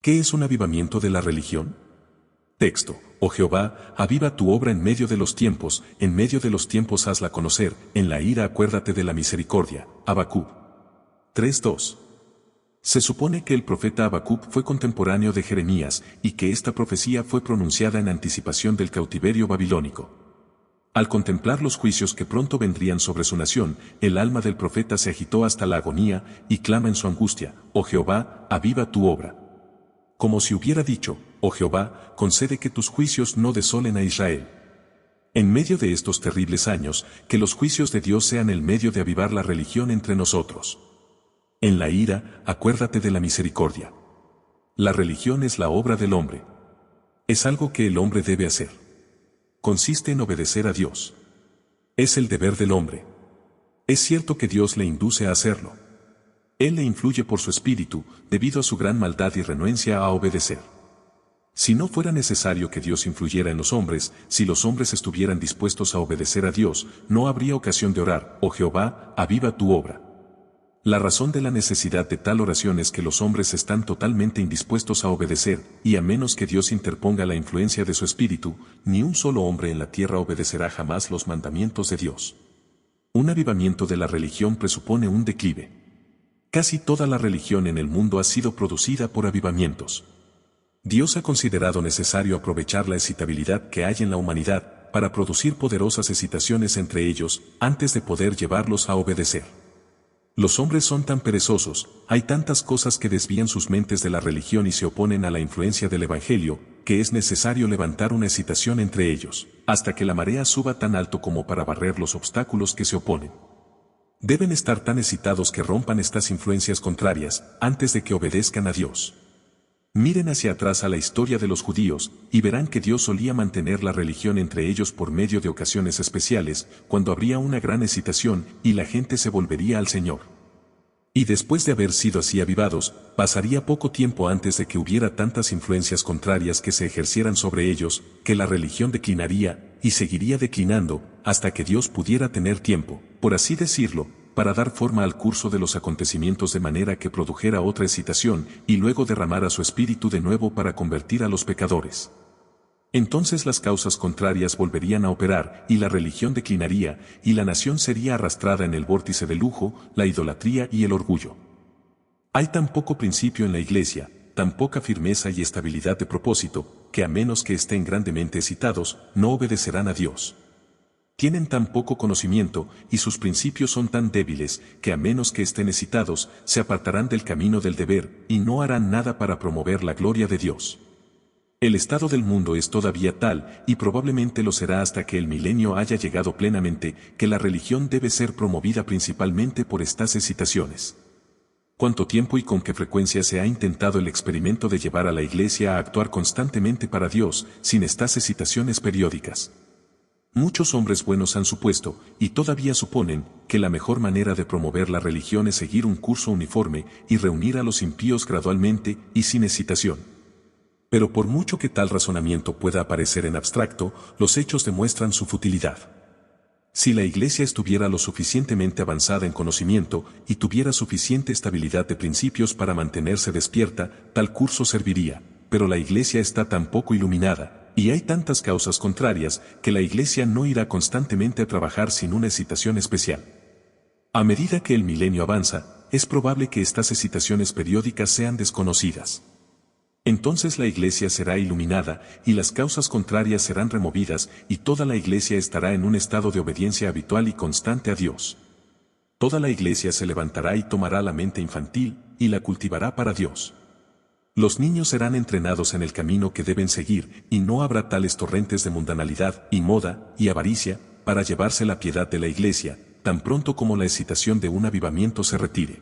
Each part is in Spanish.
¿Qué es un avivamiento de la religión? Texto: Oh Jehová, aviva tu obra en medio de los tiempos hazla conocer, en la ira acuérdate de la misericordia. Habacuc 3:2. Se supone que el profeta Habacuc fue contemporáneo de Jeremías y que esta profecía fue pronunciada en anticipación del cautiverio babilónico. Al contemplar los juicios que pronto vendrían sobre su nación, el alma del profeta se agitó hasta la agonía y clama en su angustia: Oh Jehová, aviva tu obra. Como si hubiera dicho: Oh Jehová, concede que tus juicios no desolen a Israel. En medio de estos terribles años, que los juicios de Dios sean el medio de avivar la religión entre nosotros. En la ira, acuérdate de la misericordia. La religión es la obra del hombre. Es algo que el hombre debe hacer. Consiste en obedecer a Dios. Es el deber del hombre. Es cierto que Dios le induce a hacerlo. Él le influye por su espíritu, debido a su gran maldad y renuencia a obedecer. Si no fuera necesario que Dios influyera en los hombres, si los hombres estuvieran dispuestos a obedecer a Dios, no habría ocasión de orar: Oh Jehová, aviva tu obra. La razón de la necesidad de tal oración es que los hombres están totalmente indispuestos a obedecer, y a menos que Dios interponga la influencia de su espíritu, ni un solo hombre en la tierra obedecerá jamás los mandamientos de Dios. Un avivamiento de la religión presupone un declive. Casi toda la religión en el mundo ha sido producida por avivamientos. Dios ha considerado necesario aprovechar la excitabilidad que hay en la humanidad para producir poderosas excitaciones entre ellos, antes de poder llevarlos a obedecer. Los hombres son tan perezosos, hay tantas cosas que desvían sus mentes de la religión y se oponen a la influencia del Evangelio, que es necesario levantar una excitación entre ellos, hasta que la marea suba tan alto como para barrer los obstáculos que se oponen. Deben estar tan excitados que rompan estas influencias contrarias, antes de que obedezcan a Dios. Miren hacia atrás a la historia de los judíos, y verán que Dios solía mantener la religión entre ellos por medio de ocasiones especiales, cuando habría una gran excitación, y la gente se volvería al Señor. Y después de haber sido así avivados, pasaría poco tiempo antes de que hubiera tantas influencias contrarias que se ejercieran sobre ellos, que la religión declinaría, y seguiría declinando, hasta que Dios pudiera tener tiempo, por así decirlo, para dar forma al curso de los acontecimientos de manera que produjera otra excitación, y luego derramara su espíritu de nuevo para convertir a los pecadores. Entonces las causas contrarias volverían a operar, y la religión declinaría, y la nación sería arrastrada en el vórtice del lujo, la idolatría y el orgullo. Hay tan poco principio en la iglesia, tan poca firmeza y estabilidad de propósito, que a menos que estén grandemente excitados, no obedecerán a Dios. Tienen tan poco conocimiento, y sus principios son tan débiles, que a menos que estén excitados, se apartarán del camino del deber, y no harán nada para promover la gloria de Dios. El estado del mundo es todavía tal, y probablemente lo será hasta que el milenio haya llegado plenamente, que la religión debe ser promovida principalmente por estas excitaciones. ¿Cuánto tiempo y con qué frecuencia se ha intentado el experimento de llevar a la iglesia a actuar constantemente para Dios, sin estas excitaciones periódicas? Muchos hombres buenos han supuesto, y todavía suponen, que la mejor manera de promover la religión es seguir un curso uniforme y reunir a los impíos gradualmente y sin excitación. Pero por mucho que tal razonamiento pueda aparecer en abstracto, los hechos demuestran su futilidad. Si la iglesia estuviera lo suficientemente avanzada en conocimiento y tuviera suficiente estabilidad de principios para mantenerse despierta, tal curso serviría, pero la iglesia está tan poco iluminada, y hay tantas causas contrarias, que la iglesia no irá constantemente a trabajar sin una excitación especial. A medida que el milenio avanza, es probable que estas excitaciones periódicas sean desconocidas. Entonces la iglesia será iluminada, y las causas contrarias serán removidas, y toda la iglesia estará en un estado de obediencia habitual y constante a Dios. Toda la iglesia se levantará y tomará la mente infantil, y la cultivará para Dios. Los niños serán entrenados en el camino que deben seguir, y no habrá tales torrentes de mundanalidad, y moda, y avaricia, para llevarse la piedad de la iglesia, tan pronto como la excitación de un avivamiento se retire.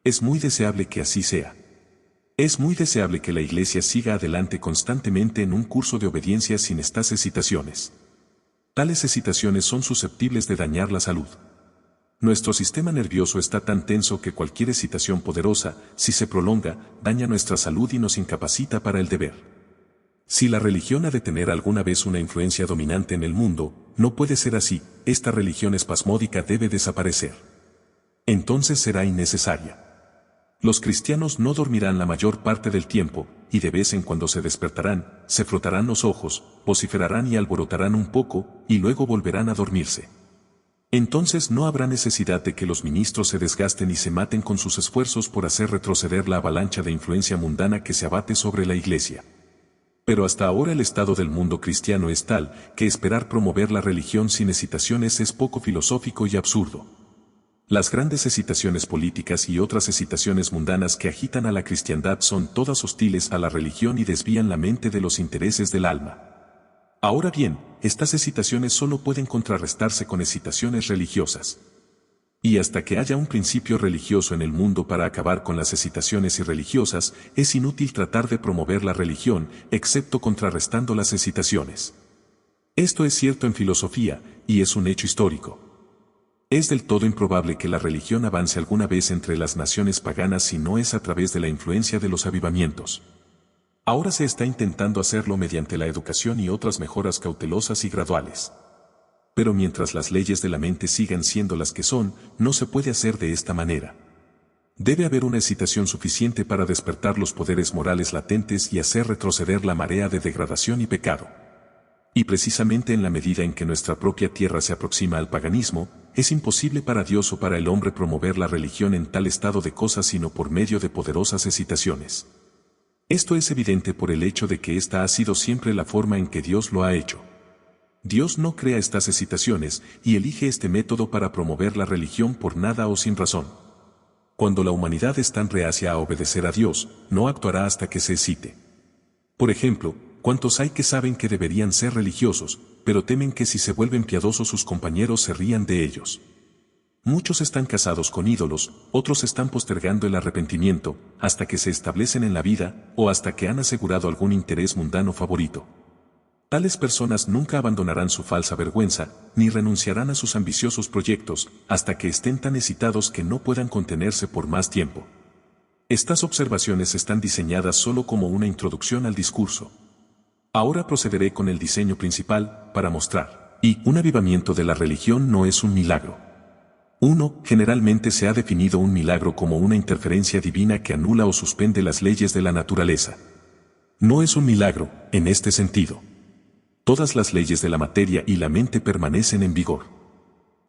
Es muy deseable que así sea. Es muy deseable que la iglesia siga adelante constantemente en un curso de obediencia sin estas excitaciones. Tales excitaciones son susceptibles de dañar la salud. Nuestro sistema nervioso está tan tenso que cualquier excitación poderosa, si se prolonga, daña nuestra salud y nos incapacita para el deber. Si la religión ha de tener alguna vez una influencia dominante en el mundo, no puede ser así, esta religión espasmódica debe desaparecer. Entonces será innecesaria. Los cristianos no dormirán la mayor parte del tiempo, y de vez en cuando se despertarán, se frotarán los ojos, vociferarán y alborotarán un poco, y luego volverán a dormirse. Entonces no habrá necesidad de que los ministros se desgasten y se maten con sus esfuerzos por hacer retroceder la avalancha de influencia mundana que se abate sobre la Iglesia. Pero hasta ahora el estado del mundo cristiano es tal, que esperar promover la religión sin hesitaciones es poco filosófico y absurdo. Las grandes hesitaciones políticas y otras hesitaciones mundanas que agitan a la cristiandad son todas hostiles a la religión y desvían la mente de los intereses del alma. Ahora bien, estas hesitaciones solo pueden contrarrestarse con hesitaciones religiosas. Y hasta que haya un principio religioso en el mundo para acabar con las hesitaciones irreligiosas, es inútil tratar de promover la religión, excepto contrarrestando las hesitaciones. Esto es cierto en filosofía, y es un hecho histórico. Es del todo improbable que la religión avance alguna vez entre las naciones paganas si no es a través de la influencia de los avivamientos. Ahora se está intentando hacerlo mediante la educación y otras mejoras cautelosas y graduales. Pero mientras las leyes de la mente sigan siendo las que son, no se puede hacer de esta manera. Debe haber una excitación suficiente para despertar los poderes morales latentes y hacer retroceder la marea de degradación y pecado. Y precisamente en la medida en que nuestra propia tierra se aproxima al paganismo, es imposible para Dios o para el hombre promover la religión en tal estado de cosas sino por medio de poderosas excitaciones. Esto es evidente por el hecho de que esta ha sido siempre la forma en que Dios lo ha hecho. Dios no crea estas excitaciones y elige este método para promover la religión por nada o sin razón. Cuando la humanidad es tan reacia a obedecer a Dios, no actuará hasta que se excite. Por ejemplo, ¿cuántos hay que saben que deberían ser religiosos, pero temen que si se vuelven piadosos sus compañeros se rían de ellos? Muchos están casados con ídolos, otros están postergando el arrepentimiento, hasta que se establecen en la vida, o hasta que han asegurado algún interés mundano favorito. Tales personas nunca abandonarán su falsa vergüenza, ni renunciarán a sus ambiciosos proyectos, hasta que estén tan excitados que no puedan contenerse por más tiempo. Estas observaciones están diseñadas solo como una introducción al discurso. Ahora procederé con el diseño principal, para mostrar, y un avivamiento de la religión no es un milagro. 1. Generalmente se ha definido un milagro como una interferencia divina que anula o suspende las leyes de la naturaleza. No es un milagro, en este sentido. Todas las leyes de la materia y la mente permanecen en vigor.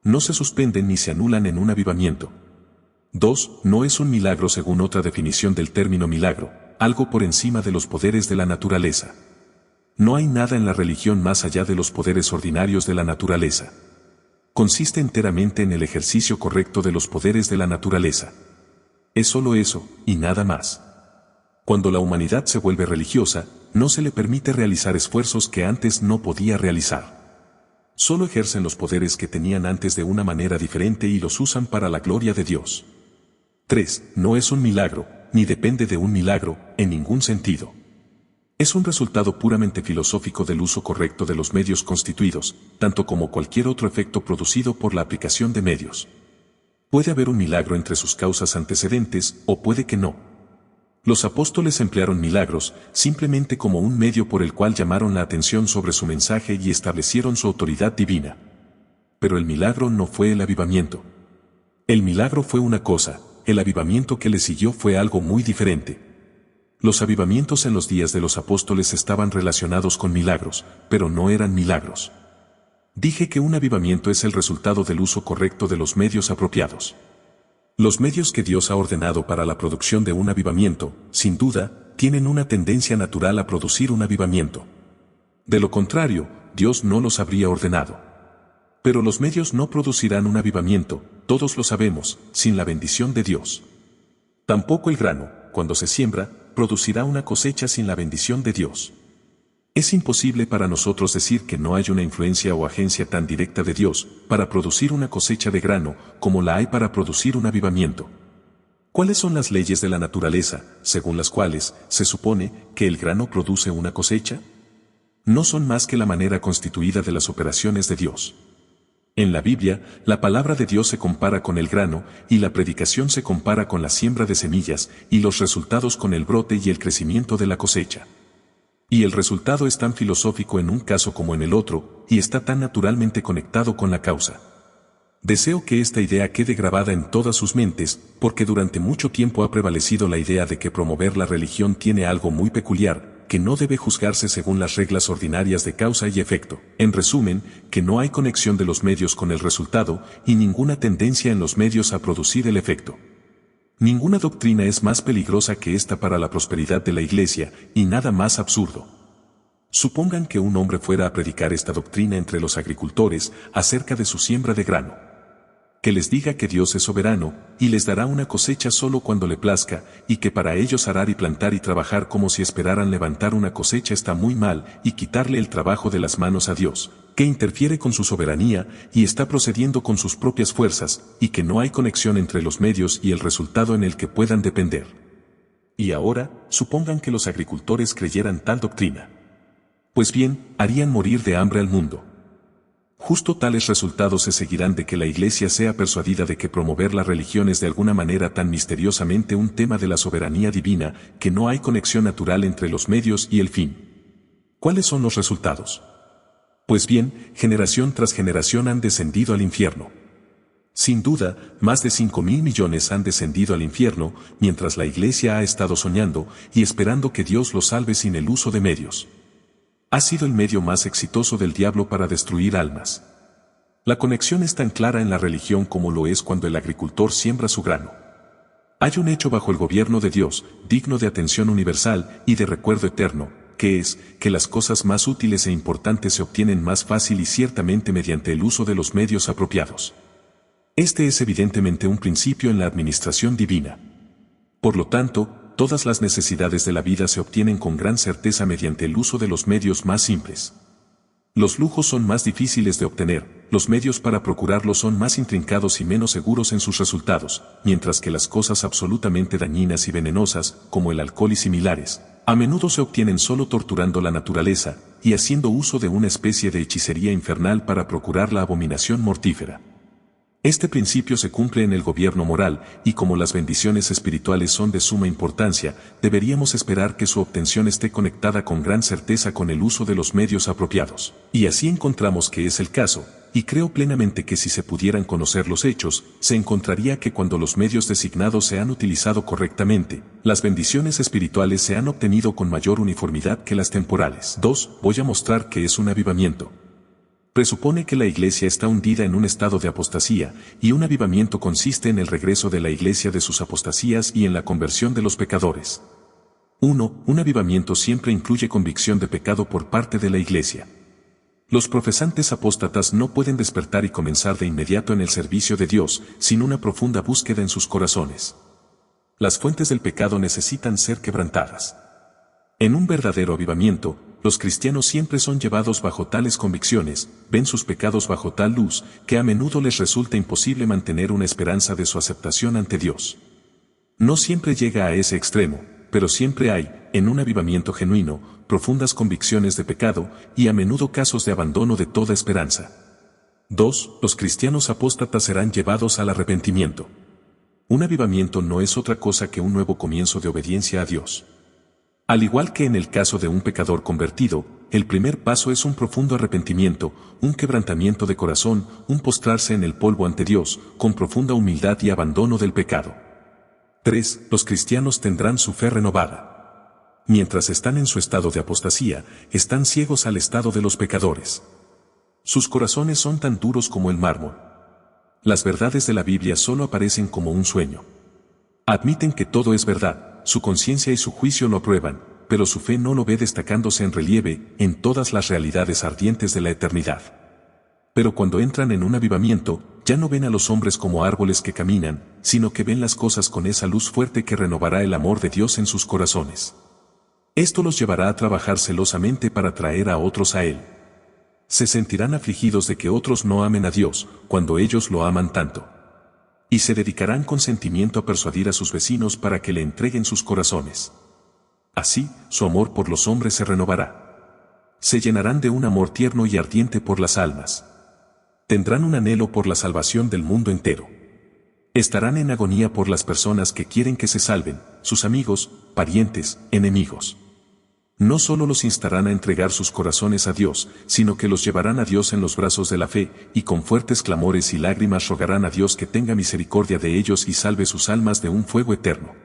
No se suspenden ni se anulan en un avivamiento. 2. No es un milagro según otra definición del término milagro, algo por encima de los poderes de la naturaleza. No hay nada en la religión más allá de los poderes ordinarios de la naturaleza. Consiste enteramente en el ejercicio correcto de los poderes de la naturaleza. Es solo eso, y nada más. Cuando la humanidad se vuelve religiosa, no se le permite realizar esfuerzos que antes no podía realizar. Solo ejercen los poderes que tenían antes de una manera diferente y los usan para la gloria de Dios. 3. No es un milagro, ni depende de un milagro, en ningún sentido. Es un resultado puramente filosófico del uso correcto de los medios constituidos, tanto como cualquier otro efecto producido por la aplicación de medios. Puede haber un milagro entre sus causas antecedentes, o puede que no. Los apóstoles emplearon milagros, simplemente como un medio por el cual llamaron la atención sobre su mensaje y establecieron su autoridad divina. Pero el milagro no fue el avivamiento. El milagro fue una cosa, el avivamiento que le siguió fue algo muy diferente. Los avivamientos en los días de los apóstoles estaban relacionados con milagros, pero no eran milagros. Dije que un avivamiento es el resultado del uso correcto de los medios apropiados. Los medios que Dios ha ordenado para la producción de un avivamiento, sin duda, tienen una tendencia natural a producir un avivamiento. De lo contrario, Dios no los habría ordenado. Pero los medios no producirán un avivamiento, todos lo sabemos, sin la bendición de Dios. Tampoco el grano, cuando se siembra, producirá una cosecha sin la bendición de Dios. Es imposible para nosotros decir que no hay una influencia o agencia tan directa de Dios para producir una cosecha de grano como la hay para producir un avivamiento. ¿Cuáles son las leyes de la naturaleza, según las cuales se supone que el grano produce una cosecha? No son más que la manera constituida de las operaciones de Dios. En la Biblia, la palabra de Dios se compara con el grano, y la predicación se compara con la siembra de semillas, y los resultados con el brote y el crecimiento de la cosecha. Y el resultado es tan filosófico en un caso como en el otro, y está tan naturalmente conectado con la causa. Deseo que esta idea quede grabada en todas sus mentes, porque durante mucho tiempo ha prevalecido la idea de que promover la religión tiene algo muy peculiar, que no debe juzgarse según las reglas ordinarias de causa y efecto. En resumen, que no hay conexión de los medios con el resultado y ninguna tendencia en los medios a producir el efecto. Ninguna doctrina es más peligrosa que esta para la prosperidad de la Iglesia, y nada más absurdo. Supongan que un hombre fuera a predicar esta doctrina entre los agricultores acerca de su siembra de grano. Que les diga que Dios es soberano, y les dará una cosecha solo cuando le plazca, y que para ellos arar y plantar y trabajar como si esperaran levantar una cosecha está muy mal, y quitarle el trabajo de las manos a Dios, que interfiere con su soberanía, y está procediendo con sus propias fuerzas, y que no hay conexión entre los medios y el resultado en el que puedan depender. Y ahora, supongan que los agricultores creyeran tal doctrina. Pues bien, harían morir de hambre al mundo. Justo tales resultados se seguirán de que la Iglesia sea persuadida de que promover la religión es de alguna manera tan misteriosamente un tema de la soberanía divina, que no hay conexión natural entre los medios y el fin. ¿Cuáles son los resultados? Pues bien, generación tras generación han descendido al infierno. Sin duda, más de 5.000 millones han descendido al infierno, mientras la Iglesia ha estado soñando y esperando que Dios los salve sin el uso de medios. Ha sido el medio más exitoso del diablo para destruir almas. La conexión es tan clara en la religión como lo es cuando el agricultor siembra su grano. Hay un hecho bajo el gobierno de Dios, digno de atención universal y de recuerdo eterno, que es, que las cosas más útiles e importantes se obtienen más fácil y ciertamente mediante el uso de los medios apropiados. Este es evidentemente un principio en la administración divina. Por lo tanto, todas las necesidades de la vida se obtienen con gran certeza mediante el uso de los medios más simples. Los lujos son más difíciles de obtener, los medios para procurarlos son más intrincados y menos seguros en sus resultados, mientras que las cosas absolutamente dañinas y venenosas, como el alcohol y similares, a menudo se obtienen solo torturando la naturaleza y haciendo uso de una especie de hechicería infernal para procurar la abominación mortífera. Este principio se cumple en el gobierno moral, y como las bendiciones espirituales son de suma importancia, deberíamos esperar que su obtención esté conectada con gran certeza con el uso de los medios apropiados. Y así encontramos que es el caso, y creo plenamente que si se pudieran conocer los hechos, se encontraría que cuando los medios designados se han utilizado correctamente, las bendiciones espirituales se han obtenido con mayor uniformidad que las temporales. 2. Voy a mostrar que es un avivamiento. Presupone que la Iglesia está hundida en un estado de apostasía, y un avivamiento consiste en el regreso de la Iglesia de sus apostasías y en la conversión de los pecadores. 1. Un avivamiento siempre incluye convicción de pecado por parte de la Iglesia. Los profesantes apóstatas no pueden despertar y comenzar de inmediato en el servicio de Dios, sin una profunda búsqueda en sus corazones. Las fuentes del pecado necesitan ser quebrantadas. En un verdadero avivamiento, los cristianos siempre son llevados bajo tales convicciones, ven sus pecados bajo tal luz, que a menudo les resulta imposible mantener una esperanza de su aceptación ante Dios. No siempre llega a ese extremo, pero siempre hay, en un avivamiento genuino, profundas convicciones de pecado, y a menudo casos de abandono de toda esperanza. 2. Los cristianos apóstatas serán llevados al arrepentimiento. Un avivamiento no es otra cosa que un nuevo comienzo de obediencia a Dios. Al igual que en el caso de un pecador convertido, el primer paso es un profundo arrepentimiento, un quebrantamiento de corazón, un postrarse en el polvo ante Dios, con profunda humildad y abandono del pecado. 3. Los cristianos tendrán su fe renovada. Mientras están en su estado de apostasía, están ciegos al estado de los pecadores. Sus corazones son tan duros como el mármol. Las verdades de la Biblia solo aparecen como un sueño. Admiten que todo es verdad. Su conciencia y su juicio lo aprueban, pero su fe no lo ve destacándose en relieve en todas las realidades ardientes de la eternidad. Pero cuando entran en un avivamiento, ya no ven a los hombres como árboles que caminan, sino que ven las cosas con esa luz fuerte que renovará el amor de Dios en sus corazones. Esto los llevará a trabajar celosamente para traer a otros a Él. Se sentirán afligidos de que otros no amen a Dios, cuando ellos lo aman tanto. Y se dedicarán con sentimiento a persuadir a sus vecinos para que le entreguen sus corazones. Así, su amor por los hombres se renovará. Se llenarán de un amor tierno y ardiente por las almas. Tendrán un anhelo por la salvación del mundo entero. Estarán en agonía por las personas que quieren que se salven, sus amigos, parientes, enemigos. No solo los instarán a entregar sus corazones a Dios, sino que los llevarán a Dios en los brazos de la fe, y con fuertes clamores y lágrimas rogarán a Dios que tenga misericordia de ellos y salve sus almas de un fuego eterno.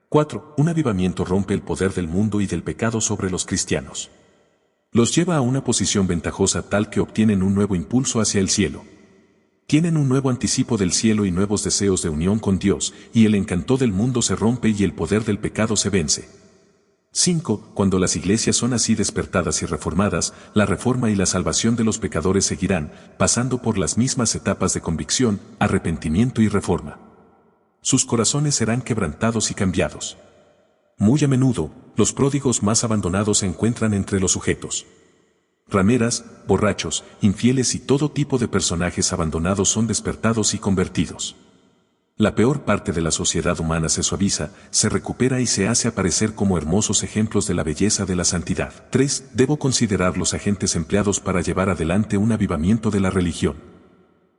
4. Un avivamiento rompe el poder del mundo y del pecado sobre los cristianos. Los lleva a una posición ventajosa tal que obtienen un nuevo impulso hacia el cielo. Tienen un nuevo anticipo del cielo y nuevos deseos de unión con Dios, y el encanto del mundo se rompe y el poder del pecado se vence. 5. Cuando las iglesias son así despertadas y reformadas, la reforma y la salvación de los pecadores seguirán, pasando por las mismas etapas de convicción, arrepentimiento y reforma. Sus corazones serán quebrantados y cambiados. Muy a menudo, los pródigos más abandonados se encuentran entre los sujetos. Rameras, borrachos, infieles y todo tipo de personajes abandonados son despertados y convertidos. La peor parte de la sociedad humana se suaviza, se recupera y se hace aparecer como hermosos ejemplos de la belleza de la santidad. 3. Debo considerar los agentes empleados para llevar adelante un avivamiento de la religión.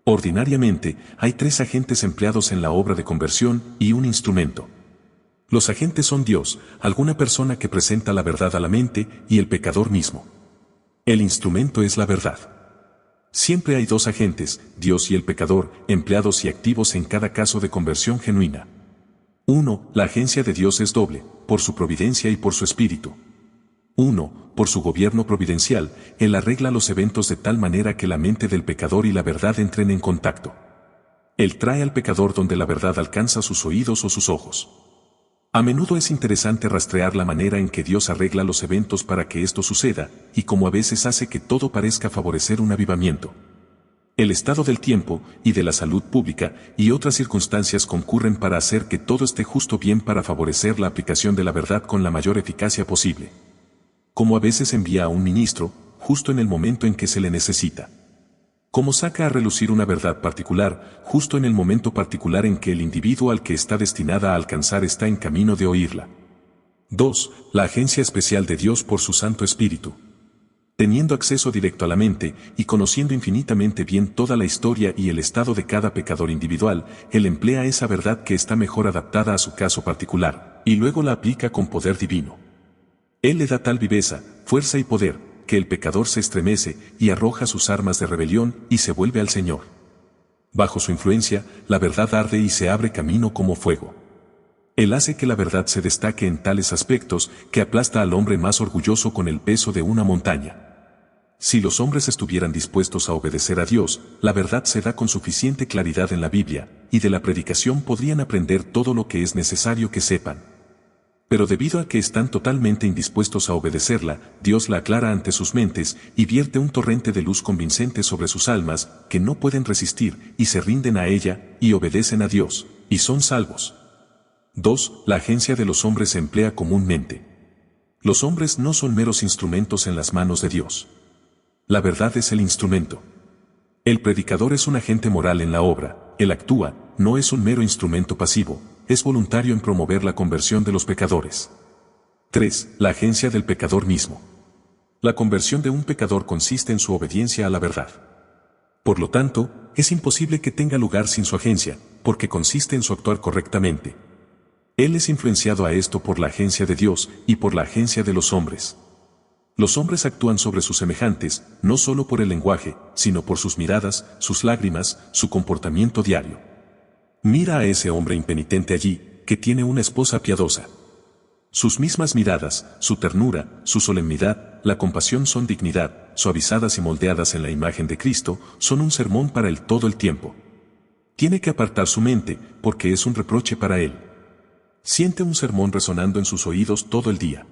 Ordinariamente, hay 3 agentes empleados en la obra de conversión y un instrumento. Los agentes son Dios, alguna persona que presenta la verdad a la mente, y el pecador mismo. El instrumento es la verdad. Siempre hay 2 agentes, Dios y el pecador, empleados y activos en cada caso de conversión genuina. 1. La agencia de Dios es doble, por su providencia y por su espíritu. 1. Por su gobierno providencial, Él arregla los eventos de tal manera que la mente del pecador y la verdad entren en contacto. Él trae al pecador donde la verdad alcanza sus oídos o sus ojos. A menudo es interesante rastrear la manera en que Dios arregla los eventos para que esto suceda, y cómo a veces hace que todo parezca favorecer un avivamiento. El estado del tiempo, y de la salud pública, y otras circunstancias concurren para hacer que todo esté justo bien para favorecer la aplicación de la verdad con la mayor eficacia posible. Como a veces envía a un ministro, justo en el momento en que se le necesita. Como saca a relucir una verdad particular, justo en el momento particular en que el individuo al que está destinada a alcanzar está en camino de oírla. 2. La agencia especial de Dios por su Santo Espíritu. Teniendo acceso directo a la mente, y conociendo infinitamente bien toda la historia y el estado de cada pecador individual, Él emplea esa verdad que está mejor adaptada a su caso particular, y luego la aplica con poder divino. Él le da tal viveza, fuerza y poder, que el pecador se estremece y arroja sus armas de rebelión y se vuelve al Señor. Bajo su influencia, la verdad arde y se abre camino como fuego. Él hace que la verdad se destaque en tales aspectos que aplasta al hombre más orgulloso con el peso de una montaña. Si los hombres estuvieran dispuestos a obedecer a Dios, la verdad se da con suficiente claridad en la Biblia, y de la predicación podrían aprender todo lo que es necesario que sepan. Pero debido a que están totalmente indispuestos a obedecerla, Dios la aclara ante sus mentes y vierte un torrente de luz convincente sobre sus almas, que no pueden resistir, y se rinden a ella, y obedecen a Dios, y son salvos. 2. La agencia de los hombres se emplea comúnmente. Los hombres no son meros instrumentos en las manos de Dios. La verdad es el instrumento. El predicador es un agente moral en la obra, él actúa, no es un mero instrumento pasivo, es voluntario en promover la conversión de los pecadores. 3. La agencia del pecador mismo. La conversión de un pecador consiste en su obediencia a la verdad. Por lo tanto, es imposible que tenga lugar sin su agencia, porque consiste en su actuar correctamente. Él es influenciado a esto por la agencia de Dios y por la agencia de los hombres. Los hombres actúan sobre sus semejantes, no solo por el lenguaje, sino por sus miradas, sus lágrimas, su comportamiento diario. Mira a ese hombre impenitente allí, que tiene una esposa piadosa. Sus mismas miradas, su ternura, su solemnidad, la compasión son dignidad, suavizadas y moldeadas en la imagen de Cristo, son un sermón para él todo el tiempo. Tiene que apartar su mente, porque es un reproche para él. Siente un sermón resonando en sus oídos todo el día.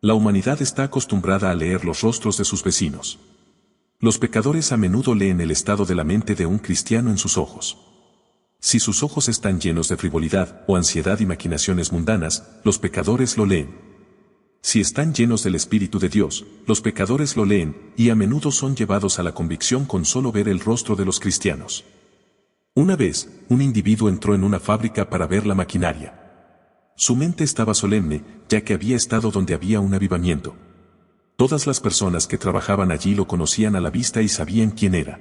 La humanidad está acostumbrada a leer los rostros de sus vecinos. Los pecadores a menudo leen el estado de la mente de un cristiano en sus ojos. Si sus ojos están llenos de frivolidad o ansiedad y maquinaciones mundanas, los pecadores lo leen. Si están llenos del Espíritu de Dios, los pecadores lo leen, y a menudo son llevados a la convicción con solo ver el rostro de los cristianos. Una vez, un individuo entró en una fábrica para ver la maquinaria. Su mente estaba solemne, ya que había estado donde había un avivamiento. Todas las personas que trabajaban allí lo conocían a la vista y sabían quién era.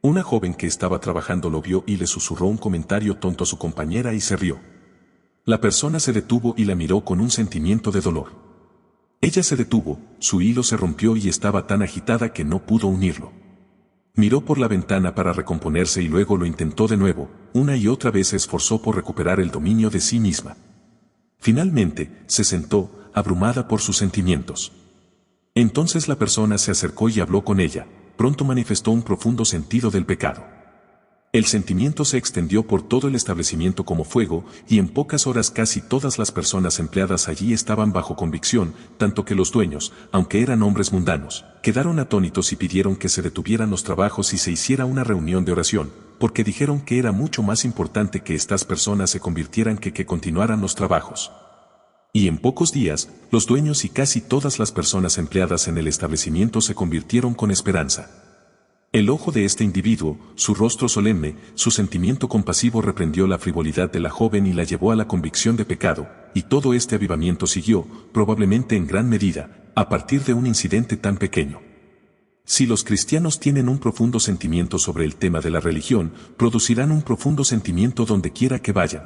Una joven que estaba trabajando lo vio y le susurró un comentario tonto a su compañera y se rió. La persona se detuvo y la miró con un sentimiento de dolor. Ella se detuvo, su hilo se rompió y estaba tan agitada que no pudo unirlo. Miró por la ventana para recomponerse y luego lo intentó de nuevo, una y otra vez se esforzó por recuperar el dominio de sí misma. Finalmente, se sentó, abrumada por sus sentimientos. Entonces la persona se acercó y habló con ella, pronto manifestó un profundo sentido del pecado. El sentimiento se extendió por todo el establecimiento como fuego, y en pocas horas casi todas las personas empleadas allí estaban bajo convicción, tanto que los dueños, aunque eran hombres mundanos, quedaron atónitos y pidieron que se detuvieran los trabajos y se hiciera una reunión de oración, porque dijeron que era mucho más importante que estas personas se convirtieran que continuaran los trabajos. Y en pocos días, los dueños y casi todas las personas empleadas en el establecimiento se convirtieron con esperanza. El ojo de este individuo, su rostro solemne, su sentimiento compasivo reprendió la frivolidad de la joven y la llevó a la convicción de pecado, y todo este avivamiento siguió, probablemente en gran medida, a partir de un incidente tan pequeño. Si los cristianos tienen un profundo sentimiento sobre el tema de la religión, producirán un profundo sentimiento donde quiera que vayan.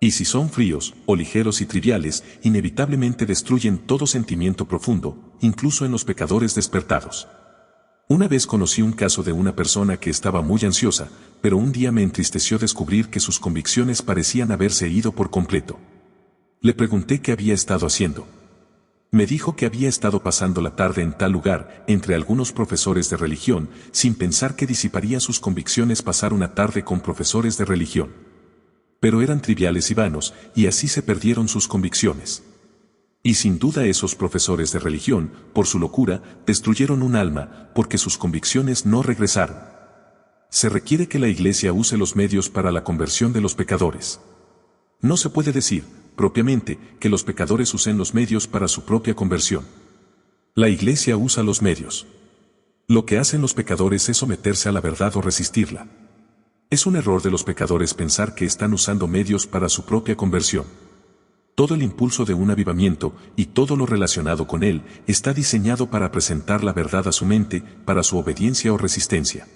Y si son fríos, o ligeros y triviales, inevitablemente destruyen todo sentimiento profundo, incluso en los pecadores despertados. Una vez conocí un caso de una persona que estaba muy ansiosa, pero un día me entristeció descubrir que sus convicciones parecían haberse ido por completo. Le pregunté qué había estado haciendo. Me dijo que había estado pasando la tarde en tal lugar, entre algunos profesores de religión, sin pensar que disiparía sus convicciones pasar una tarde con profesores de religión. Pero eran triviales y vanos, y así se perdieron sus convicciones. Y sin duda esos profesores de religión, por su locura, destruyeron un alma, porque sus convicciones no regresaron. Se requiere que la Iglesia use los medios para la conversión de los pecadores. No se puede decir, propiamente, que los pecadores usen los medios para su propia conversión. La Iglesia usa los medios. Lo que hacen los pecadores es someterse a la verdad o resistirla. Es un error de los pecadores pensar que están usando medios para su propia conversión. Todo el impulso de un avivamiento, y todo lo relacionado con él, está diseñado para presentar la verdad a su mente, para su obediencia o resistencia.